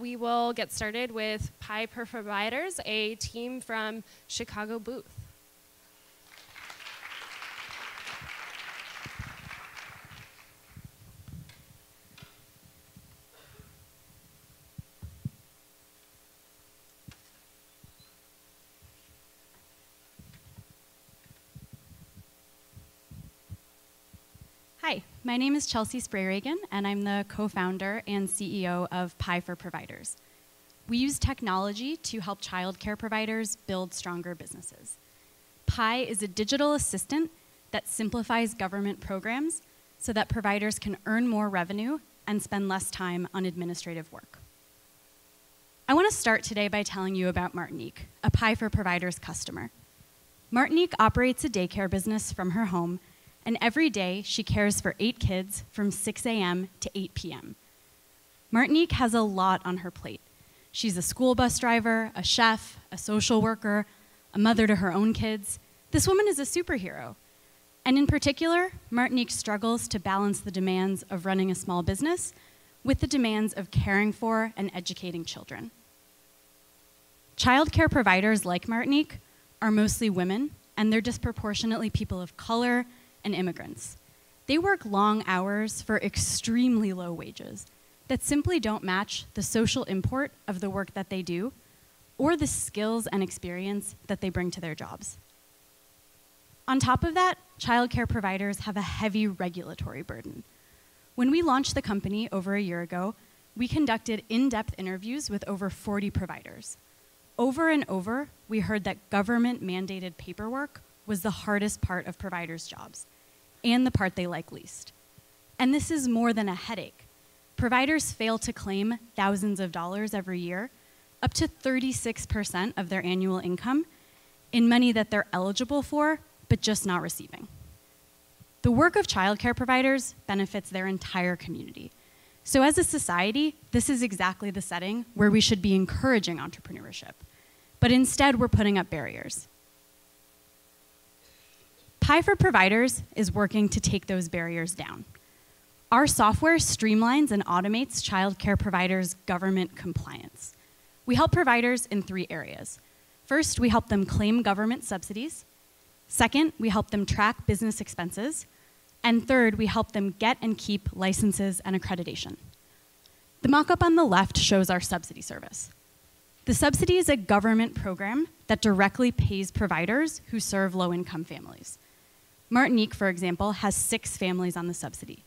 We will get started with Pi for Providers, a team from Chicago booth. Hi, my name is Chelsea Sprayregan, and I'm the co-founder and CEO of Pi for Providers. We use technology to help childcare providers build stronger businesses. Pi is a digital assistant that simplifies government programs so that providers can earn more revenue and spend less time on administrative work. I want to start today by telling you about Martinique, a Pi for Providers customer. Martinique operates a daycare business from her home, and every day she cares for 8 kids from 6 a.m. to 8 p.m. Martinique has a lot on her plate. She's a school bus driver, a chef, a social worker, a mother to her own kids. This woman is a superhero. And in particular, Martinique struggles to balance the demands of running a small business with the demands of caring for and educating children. Childcare providers like Martinique are mostly women, and they're disproportionately people of color and immigrants. They work long hours for extremely low wages that simply don't match the social import of the work that they do or the skills and experience that they bring to their jobs. On top of that, childcare providers have a heavy regulatory burden. When we launched the company over a year ago, we conducted in-depth interviews with over 40 providers. Over and over, we heard that government-mandated paperwork was the hardest part of providers' jobs, and the part they like least. And this is more than a headache. Providers fail to claim thousands of dollars every year, up to 36% of their annual income, in money that they're eligible for, but just not receiving. The work of childcare providers benefits their entire community. So as a society, this is exactly the setting where we should be encouraging entrepreneurship. But instead, we're putting up barriers. Pi for Providers is working to take those barriers down. Our software streamlines and automates childcare providers' government compliance. We help providers in 3 areas. First, we help them claim government subsidies. Second, we help them track business expenses. And third, we help them get and keep licenses and accreditation. The mock-up on the left shows our subsidy service. The subsidy is a government program that directly pays providers who serve low-income families. Martinique, for example, has 6 families on the subsidy.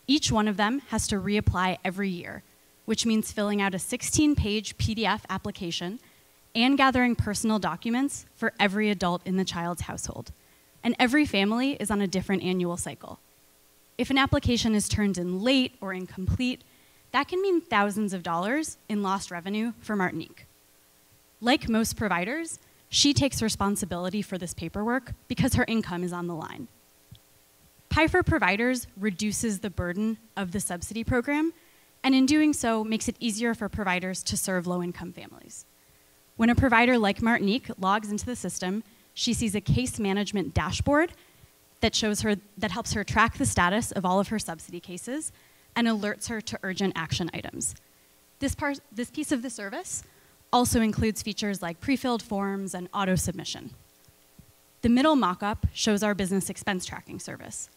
Each one of them has to reapply every year, which means filling out a 16-page PDF application and gathering personal documents for every adult in the child's household. And every family is on a different annual cycle. If an application is turned in late or incomplete, that can mean thousands of dollars in lost revenue for Martinique. Like most providers, she takes responsibility for this paperwork because her income is on the line. Pi for Providers reduces the burden of the subsidy program, and in doing so, makes it easier for providers to serve low-income families. When a provider like Martinique logs into the system, she sees a case management dashboard that helps her track the status of all of her subsidy cases and alerts her to urgent action items. This piece of the service also includes features like pre-filled forms and auto-submission. The middle mock-up shows our business expense tracking service.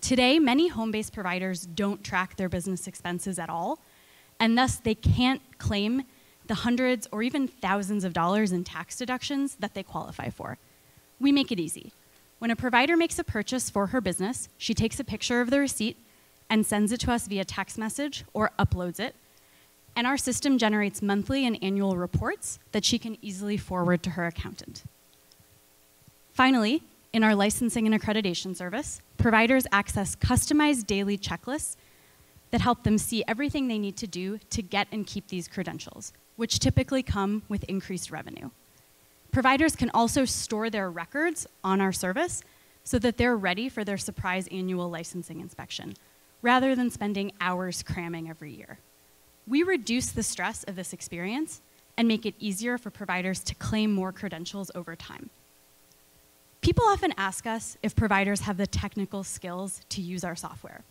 Today, many home-based providers don't track their business expenses at all, and thus they can't claim the hundreds or even thousands of dollars in tax deductions that they qualify for. We make it easy. When a provider makes a purchase for her business, she takes a picture of the receipt and sends it to us via text message or uploads it. And our system generates monthly and annual reports that she can easily forward to her accountant. Finally, in our licensing and accreditation service, providers access customized daily checklists that help them see everything they need to do to get and keep these credentials, which typically come with increased revenue. Providers can also store their records on our service so that they're ready for their surprise annual licensing inspection, rather than spending hours cramming every year. We reduce the stress of this experience and make it easier for providers to claim more credentials over time. People often ask us if providers have the technical skills to use our software.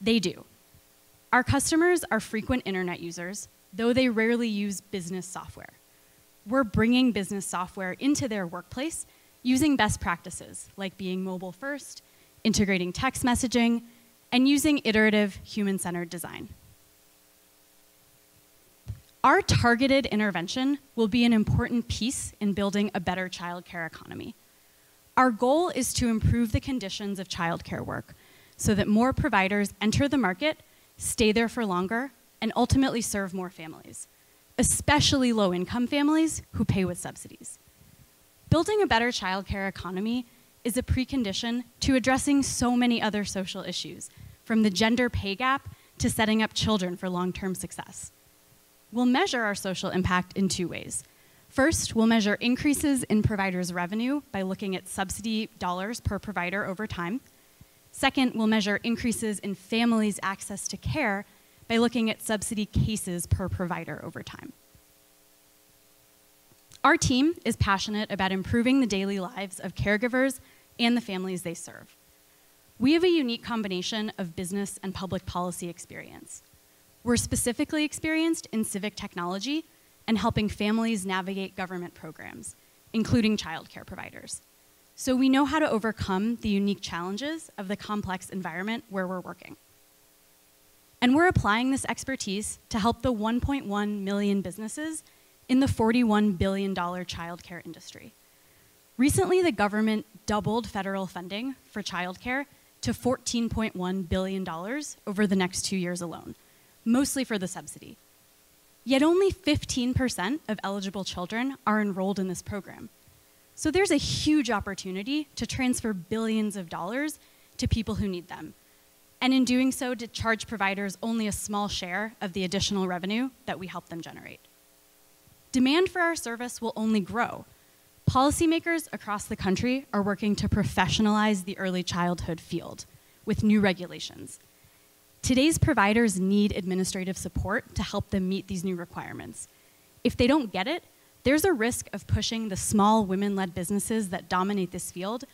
They do. Our customers are frequent internet users, though they rarely use business software. We're bringing business software into their workplace using best practices like being mobile first, integrating text messaging, and using iterative human-centered design. Our targeted intervention will be an important piece in building a better childcare economy. Our goal is to improve the conditions of childcare work so that more providers enter the market, stay there for longer, and ultimately serve more families, especially low-income families who pay with subsidies. Building a better childcare economy is a precondition to addressing so many other social issues, from the gender pay gap to setting up children for long-term success. We'll measure our social impact in two ways. First, we'll measure increases in providers' revenue by looking at subsidy dollars per provider over time. Second, we'll measure increases in families' access to care by looking at subsidy cases per provider over time. Our team is passionate about improving the daily lives of caregivers and the families they serve. We have a unique combination of business and public policy experience. We're specifically experienced in civic technology and helping families navigate government programs, including childcare providers. So we know how to overcome the unique challenges of the complex environment where we're working. And we're applying this expertise to help the 1.1 million businesses in the $41 billion childcare industry. Recently, the government doubled federal funding for childcare to $14.1 billion over the next 2 years alone, mostly for the subsidy. Yet only 15% of eligible children are enrolled in this program. So there's a huge opportunity to transfer billions of dollars to people who need them. And in doing so, to charge providers only a small share of the additional revenue that we help them generate. Demand for our service will only grow. Policymakers across the country are working to professionalize the early childhood field with new regulations. Today's providers need administrative support to help them meet these new requirements. If they don't get it, there's a risk of pushing the small women-led businesses that dominate this field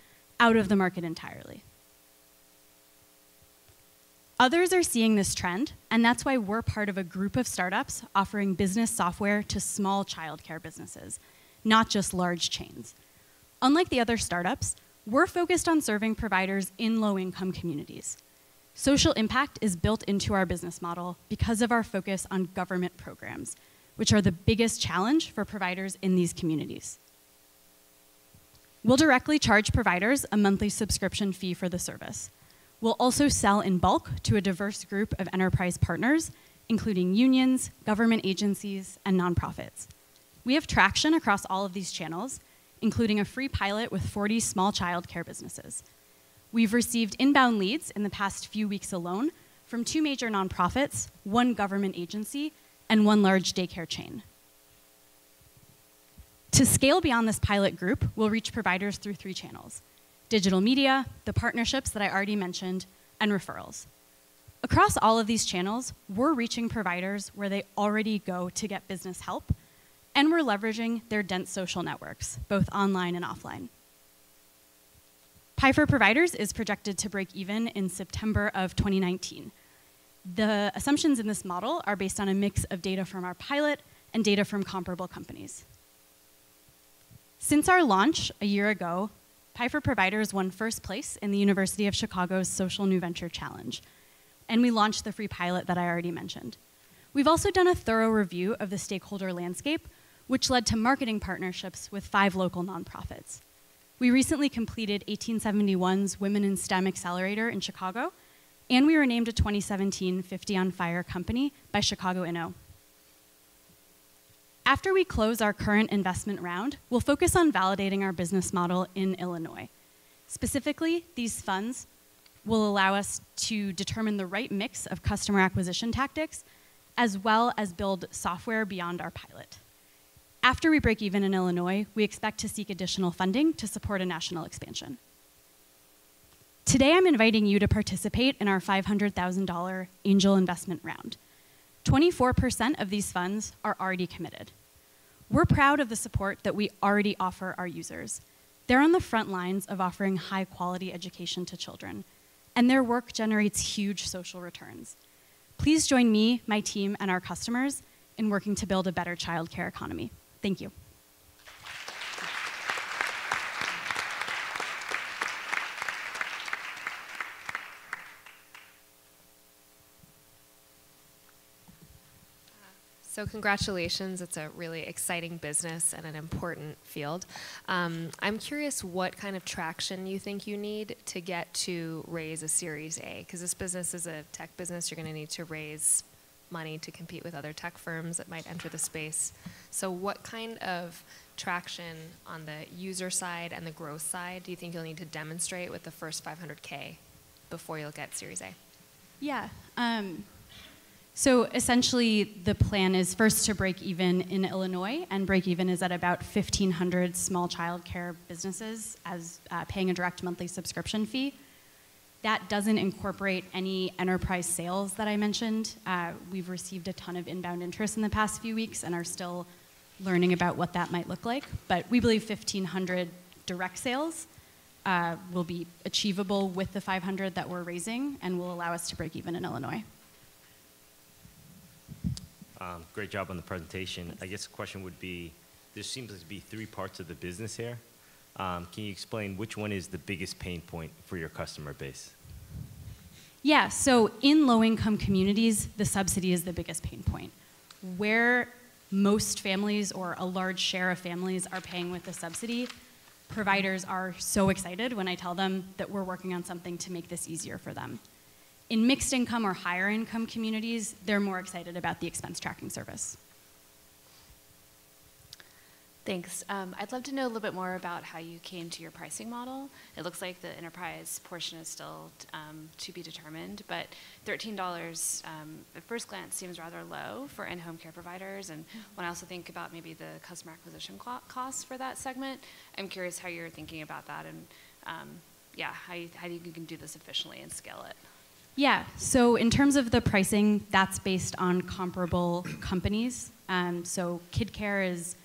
out of the market entirely. Others are seeing this trend, and that's why we're part of a group of startups offering business software to small childcare businesses, not just large chains. Unlike the other startups, we're focused on serving providers in low-income communities. Social impact is built into our business model because of our focus on government programs, which are the biggest challenge for providers in these communities. We'll directly charge providers a monthly subscription fee for the service. We'll also sell in bulk to a diverse group of enterprise partners, including unions, government agencies, and nonprofits. We have traction across all of these channels, including a free pilot with 40 small childcare businesses. We've received inbound leads in the past few weeks alone from 2 major nonprofits, 1 government agency, and 1 large daycare chain. To scale beyond this pilot group, we'll reach providers through 3 channels: digital media, the partnerships that I already mentioned, and referrals. Across all of these channels, we're reaching providers where they already go to get business help, and we're leveraging their dense social networks, both online and offline. Pi for Providers is projected to break even in September of 2019. The assumptions in this model are based on a mix of data from our pilot and data from comparable companies. Since our launch a year ago, Pi for Providers won first place in the University of Chicago's Social New Venture Challenge, and we launched the free pilot that I already mentioned. We've also done a thorough review of the stakeholder landscape, which led to marketing partnerships with 5 local nonprofits. We recently completed 1871's Women in STEM Accelerator in Chicago, and we were named a 2017 50 on Fire company by Chicago Inno. After we close our current investment round, we'll focus on validating our business model in Illinois. Specifically, these funds will allow us to determine the right mix of customer acquisition tactics, as well as build software beyond our pilot. After we break even in Illinois, we expect to seek additional funding to support a national expansion. Today, I'm inviting you to participate in our $500,000 angel investment round. 24% of these funds are already committed. We're proud of the support that we already offer our users. They're on the front lines of offering high-quality education to children, and their work generates huge social returns. Please join me, my team, and our customers in working to build a better childcare economy. Thank you. So congratulations, it's a really exciting business and an important field. I'm curious what kind of traction you think you need to get to raise a Series A, because this business is a tech business. You're going to need to raise money to compete with other tech firms that might enter the space. So what kind of traction on the user side and the growth side do you think you'll need to demonstrate with the first 500K before you'll get Series A? Yeah. So essentially, the plan is first to break even in Illinois, and break even is at about 1,500 small child care businesses as paying a direct monthly subscription fee. That doesn't incorporate any enterprise sales that I mentioned. We've received a ton of inbound interest in the past few weeks and are still learning about what that might look like. But we believe 1,500 direct sales will be achievable with the 500 that we're raising and will allow us to break even in Illinois. Great job on the presentation. I guess the question would be, there seems to be 3 parts of the business here. Can you explain which one is the biggest pain point for your customer base? Yeah, so in low-income communities, the subsidy is the biggest pain point. Where most families or a large share of families are paying with the subsidy, providers are so excited when I tell them that we're working on something to make this easier for them. In mixed income or higher income communities, they're more excited about the expense tracking service. Thanks. I'd love to know a little bit more about how you came to your pricing model. It looks like the enterprise portion is still to be determined, but $13 at first glance seems rather low for in-home care providers. And when I also think about maybe the customer acquisition costs for that segment, I'm curious how you're thinking about that and yeah, how you can do this efficiently and scale it. Yeah, so in terms of the pricing, that's based on comparable companies. So KidCare is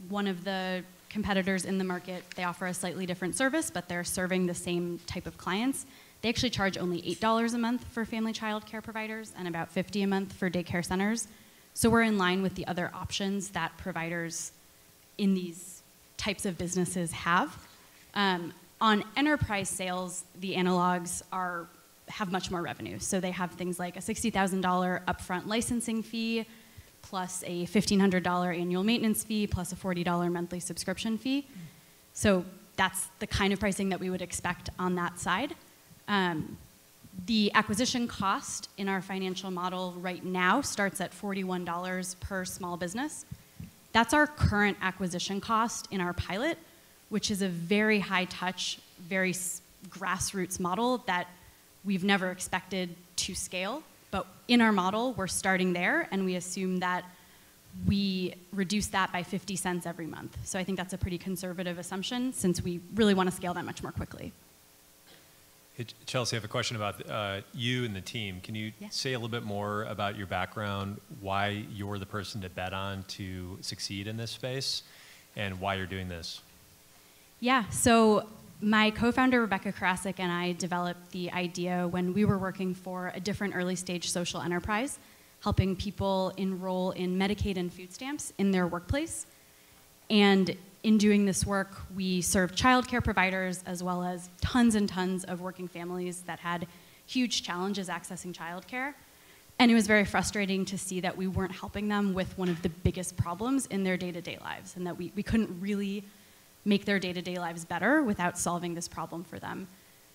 one of the competitors in the market. They offer a slightly different service, but they're serving the same type of clients. They actually charge only $8 a month for family child care providers and about $50 a month for daycare centers. So we're in line with the other options that providers in these types of businesses have. On enterprise sales, the analogs have much more revenue. So they have things like a $60,000 upfront licensing fee, plus a $1,500 annual maintenance fee, plus a $40 monthly subscription fee. So that's the kind of pricing that we would expect on that side. The acquisition cost in our financial model right now starts at $41 per small business. That's our current acquisition cost in our pilot, which is a very high touch, very grassroots model that we've never expected to scale, but in our model, we're starting there, and we assume that we reduce that by 50 cents every month. So I think that's a pretty conservative assumption, since we really want to scale that much more quickly. Hey, Chelsea, I have a question about you and the team. Can you say a little bit more about your background, why you're the person to bet on to succeed in this space, and why you're doing this? Yeah, so my co-founder, Rebecca Karasik, and I developed the idea when we were working for a different early stage social enterprise, helping people enroll in Medicaid and food stamps in their workplace. And in doing this work, we served childcare providers as well as tons and tons of working families that had huge challenges accessing childcare. And it was very frustrating to see that we weren't helping them with one of the biggest problems in their day-to-day lives, and that we couldn't really make their day-to-day lives better without solving this problem for them.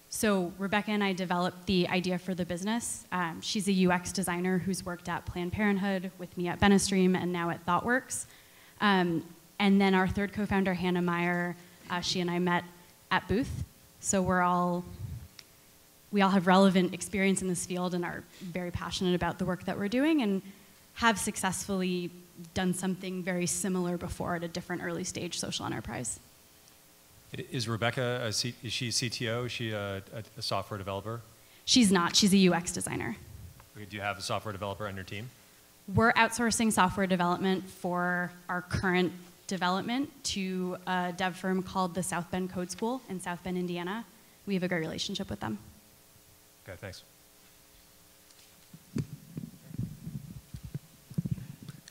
So Rebecca and I developed the idea for the business. She's a UX designer who's worked at Planned Parenthood, with me at Benestream, and now at ThoughtWorks. And then our third co-founder, Hannah Meyer, she and I met at Booth. So we all have relevant experience in this field and are very passionate about the work that we're doing, and have successfully done something very similar before at a different early stage social enterprise. Is Rebecca, is she a CTO? Is she a software developer? She's not. She's a UX designer. Do you have a software developer on your team? We're outsourcing software development for our current development to a dev firm called the South Bend Code School in South Bend, Indiana. We have a great relationship with them. Okay, thanks.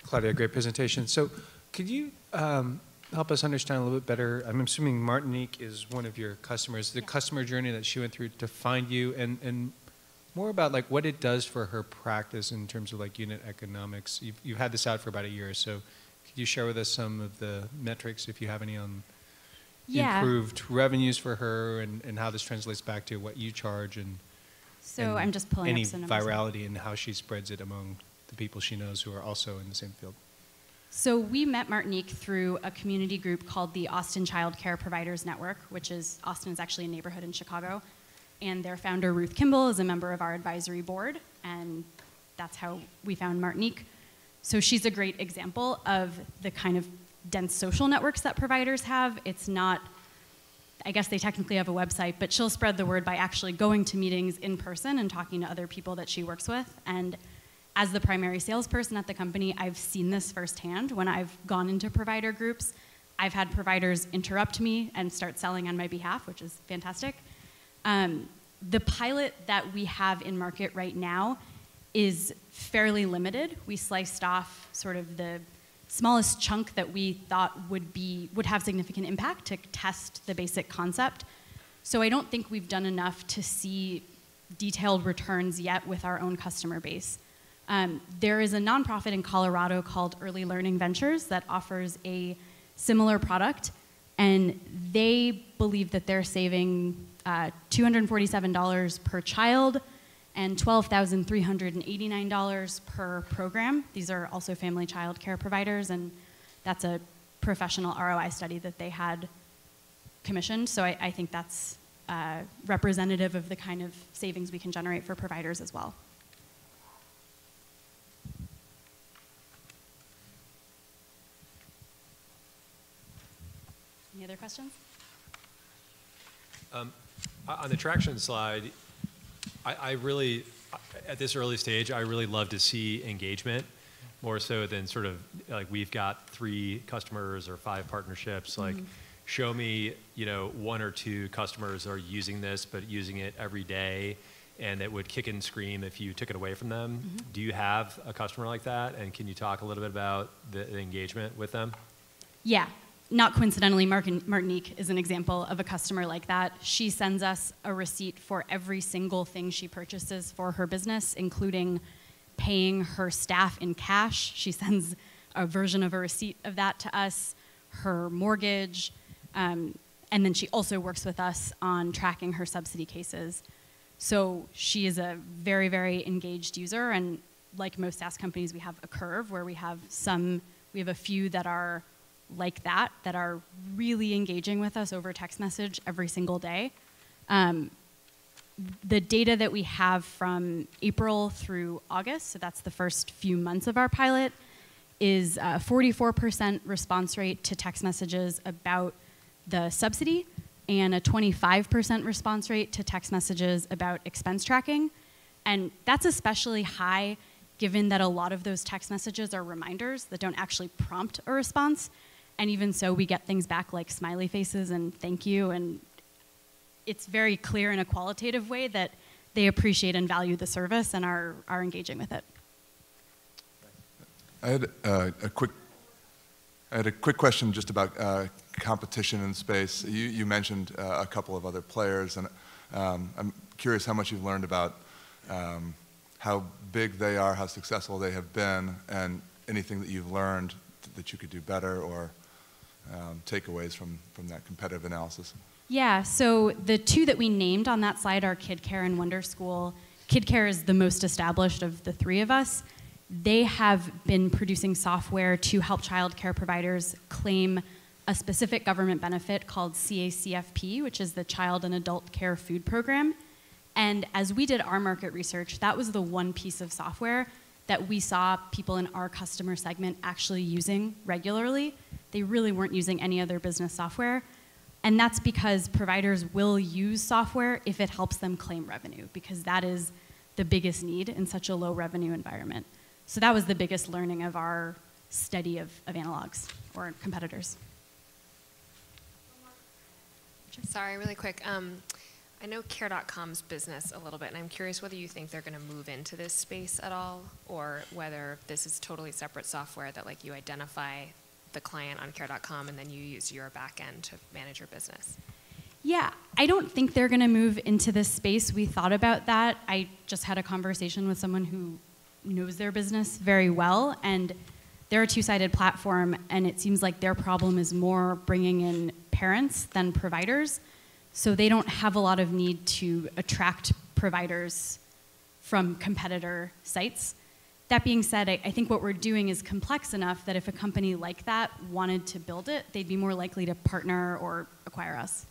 Claudia, great presentation. So could you help us understand a little bit better? I'm assuming Martinique is one of your customers, the customer journey that she went through to find you, and more about like what it does for her practice in terms of like unit economics. You've had this out for about a year, so could you share with us some of the metrics, if you have any, on improved revenues for her and how this translates back to what you charge and I'm just pulling any up some numbers. virality and how she spreads it among the people she knows who are also in the same field? So we met Martinique through a community group called the Austin Child Care Providers Network, which is, Austin is actually a neighborhood in Chicago. And their founder, Ruth Kimball, is a member of our advisory board, and that's how we found Martinique. So she's a great example of the kind of dense social networks that providers have. It's not, I guess they technically have a website, but she'll spread the word by actually going to meetings in person and talking to other people that she works with. And as the primary salesperson at the company, I've seen this firsthand. When I've gone into provider groups, I've had providers interrupt me and start selling on my behalf, which is fantastic. The pilot that we have in market right now is fairly limited. We sliced off sort of the smallest chunk that we thought would have significant impact to test the basic concept. So I don't think we've done enough to see detailed returns yet with our own customer base. There is a nonprofit in Colorado called Early Learning Ventures that offers a similar product, and they believe that they're saving $247 per child and $12,389 per program. These are also family child care providers, and that's a professional ROI study that they had commissioned. So I think that's representative of the kind of savings we can generate for providers as well. Any other questions? On the traction slide, I really, at this early stage, I really love to see engagement more so than sort of like we've got 3 customers or 5 partnerships. Like, show me, 1 or 2 customers are using this, but using it every day, and it would kick and scream if you took it away from them. Do you have a customer like that? And can you talk a little bit about the engagement with them? Yeah. Not coincidentally, Martinique is an example of a customer like that. She sends us a receipt for every single thing she purchases for her business, including paying her staff in cash. She sends a version of a receipt of that to us, her mortgage, and then she also works with us on tracking her subsidy cases. So she is a very, very engaged user, and like most SaaS companies, we have a curve where we have a few that are like that are really engaging with us over text message every single day. The data that we have from April through August, so that's the first few months of our pilot, is 44% response rate to text messages about the subsidy and a 25% response rate to text messages about expense tracking. And that's especially high given that a lot of those text messages are reminders that don't actually prompt a response. And even so, we get things back like smiley faces and thank you, and it's very clear in a qualitative way that they appreciate and value the service and are engaging with it. I had a quick question just about competition in space. You mentioned a couple of other players, and I'm curious how much you've learned about how big they are, how successful they have been, and anything that you've learned that you could do better, or takeaways from that competitive analysis. Yeah, so the 2 that we named on that slide are KidCare and Wonder School. KidCare is the most established of the 3 of us. They have been producing software to help child care providers claim a specific government benefit called CACFP, which is the Child and Adult Care Food Program. And as we did our market research, that was the one piece of software that we saw people in our customer segment actually using regularly. They really weren't using any other business software. And that's because providers will use software if it helps them claim revenue, because that is the biggest need in such a low revenue environment. So that was the biggest learning of our study of analogs or competitors. Sorry, really quick. I know Care.com's business a little bit, and I'm curious whether you think they're going to move into this space at all, or whether this is totally separate software that like you identify the client on Care.com and then you use your back end to manage your business. Yeah, I don't think they're going to move into this space. We thought about that. I just had a conversation with someone who knows their business very well, and they're a two-sided platform, and it seems like their problem is more bringing in parents than providers. So they don't have a lot of need to attract providers from competitor sites. That being said, I think what we're doing is complex enough that if a company like that wanted to build it, they'd be more likely to partner or acquire us.